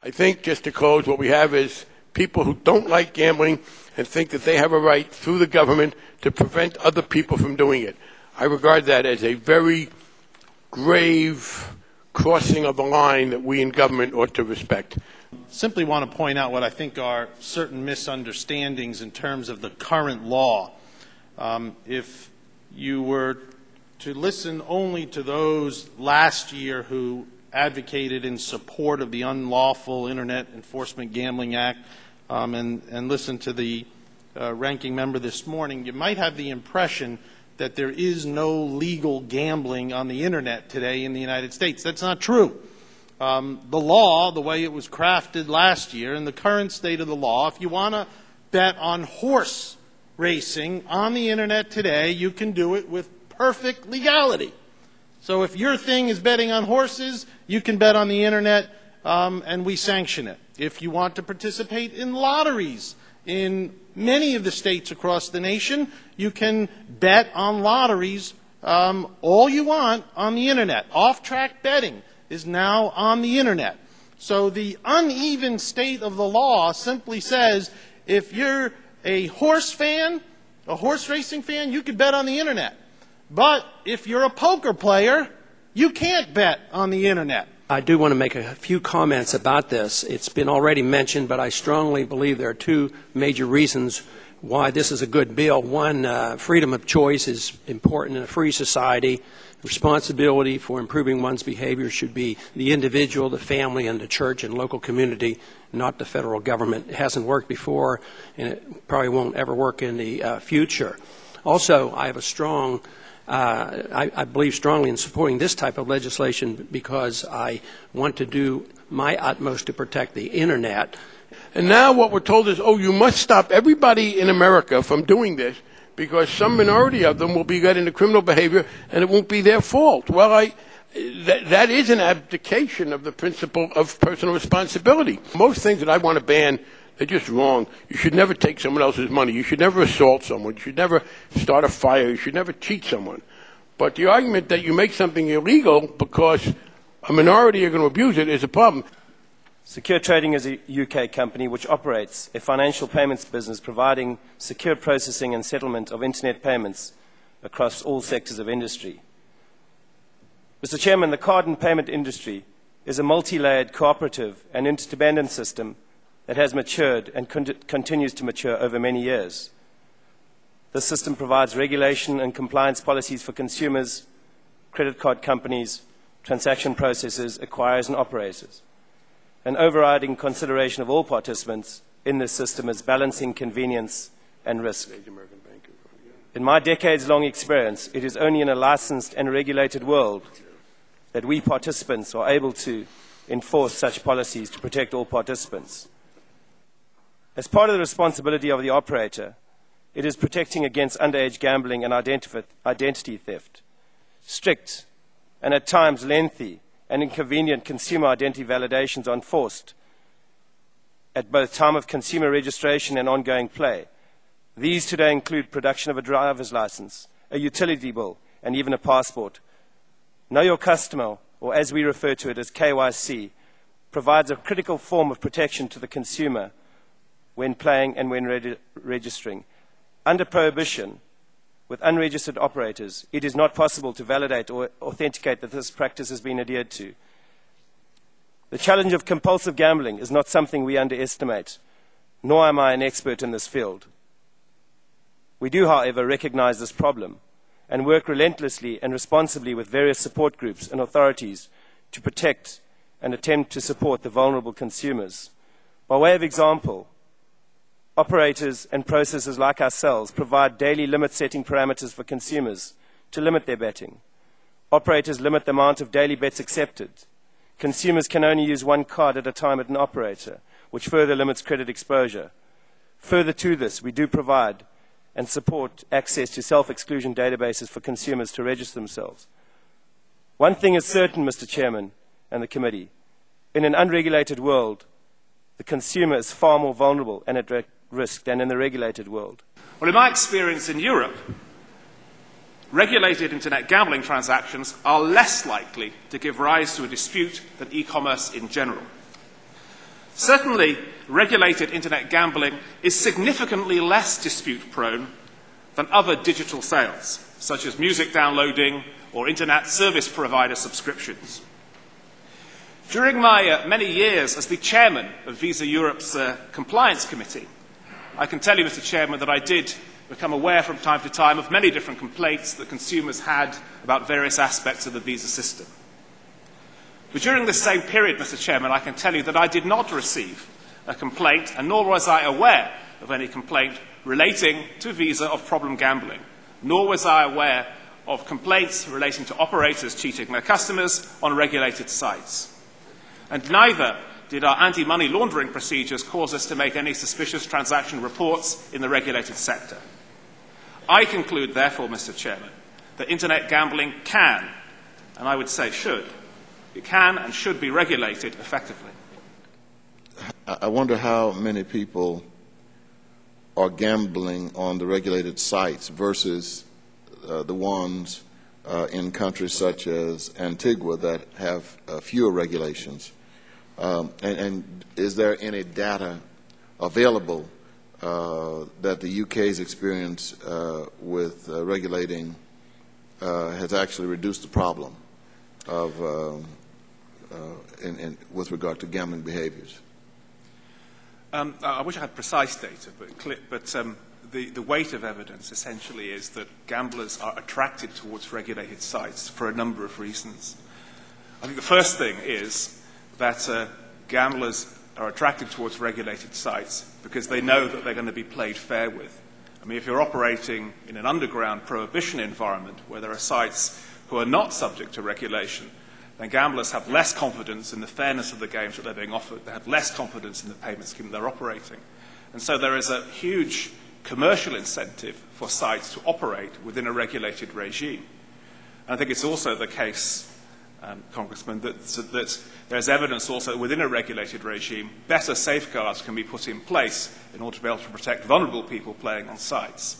I think, just to close, what we have is people who don't like gambling and think that they have a right through the government to prevent other people from doing it. I regard that as a very grave crossing of the line that we in government ought to respect. Simply want to point out what I think are certain misunderstandings in terms of the current law. If you were to listen only to those last year who advocated in support of the Unlawful Internet Enforcement Gambling Act and listen to the ranking member this morning, you might have the impression that there is no legal gambling on the Internet today in the United States. That's not true. The law, the way it was crafted last year, and the current state of the law, if you want to bet on horse racing on the Internet today, you can do it with perfect legality. So if your thing is betting on horses, you can bet on the Internet, and we sanction it. If you want to participate in lotteries in many of the states across the nation, you can bet on lotteries all you want on the Internet. Off-track betting is now on the Internet. So the uneven state of the law simply says if you're a horse fan, a horse racing fan, you can bet on the Internet. But if you're a poker player, you can't bet on the Internet. I do want to make a few comments about this. It's been already mentioned, but I strongly believe there are two major reasons why this is a good bill. One, freedom of choice is important in a free society. Responsibility for improving one's behavior should be the individual, the family, and the church and local community, not the federal government. It hasn't worked before, and it probably won't ever work in the future. Also, I have a strong I believe strongly in supporting this type of legislation because I want to do my utmost to protect the Internet. And now what we're told is, oh, you must stop everybody in America from doing this because some minority of them will be getting into criminal behavior and it won't be their fault. Well, that is an abdication of the principle of personal responsibility. Most things that I want to ban, they're just wrong. You should never take someone else's money. You should never assault someone. You should never start a fire. You should never cheat someone. But the argument that you make something illegal because a minority are going to abuse it is a problem. Secure Trading is a UK company which operates a financial payments business providing secure processing and settlement of Internet payments across all sectors of industry. Mr. Chairman, the card and payment industry is a multi-layered cooperative and interdependent system that has matured and continues to mature over many years. This system provides regulation and compliance policies for consumers, credit card companies, transaction processors, acquirers and operators. An overriding consideration of all participants in this system is balancing convenience and risk. In my decades-long experience, it is only in a licensed and regulated world that we participants are able to enforce such policies to protect all participants. As part of the responsibility of the operator, it is protecting against underage gambling and identity theft. Strict and at times lengthy and inconvenient consumer identity validations are enforced at both time of consumer registration and ongoing play. These today include production of a driver's license, a utility bill, and even a passport. Know Your Customer, or as we refer to it as KYC, provides a critical form of protection to the consumer when playing and when registering. Under Prohibition, with unregistered operators, it is not possible to validate or authenticate that this practice has been adhered to. The challenge of compulsive gambling is not something we underestimate, nor am I an expert in this field. We do, however, recognize this problem and work relentlessly and responsibly with various support groups and authorities to protect and attempt to support the vulnerable consumers. By way of example, operators and processors like ourselves provide daily limit-setting parameters for consumers to limit their betting. Operators limit the amount of daily bets accepted. Consumers can only use one card at a time at an operator, which further limits credit exposure. Further to this, we do provide and support access to self-exclusion databases for consumers to register themselves. One thing is certain, Mr. Chairman and the committee. In an unregulated world, the consumer is far more vulnerable and at risk than in the regulated world. Well, in my experience in Europe, regulated internet gambling transactions are less likely to give rise to a dispute than e-commerce in general. Certainly, regulated internet gambling is significantly less dispute-prone than other digital sales, such as music downloading or internet service provider subscriptions. During my many years as the chairman of Visa Europe's Compliance Committee, I can tell you, Mr. Chairman, that I did become aware from time to time of many different complaints that consumers had about various aspects of the Visa system. But during this same period, Mr. Chairman, I can tell you that I did not receive a complaint, and nor was I aware of any complaint relating to Visa of problem gambling, nor was I aware of complaints relating to operators cheating their customers on regulated sites. And neither did our anti-money laundering procedures cause us to make any suspicious transaction reports in the regulated sector. I conclude, therefore, Mr. Chairman, that internet gambling can, and I would say should, it can and should be regulated effectively. I wonder how many people are gambling on the regulated sites versus the ones in countries such as Antigua that have fewer regulations. And is there any data available that the UK's experience with regulating has actually reduced the problem of with regard to gambling behaviors? I wish I had precise data, but the weight of evidence essentially is that gamblers are attracted towards regulated sites for a number of reasons. I think the first thing is that gamblers are attracted towards regulated sites because they know that they're going to be played fair with. I mean, if you're operating in an underground prohibition environment where there are sites who are not subject to regulation, then gamblers have less confidence in the fairness of the games that they're being offered. They have less confidence in the payment scheme they're operating. And so there is a huge commercial incentive for sites to operate within a regulated regime. And I think it's also the case, Congressman, that there's evidence also within a regulated regime, better safeguards can be put in place in order to be able to protect vulnerable people playing on sites.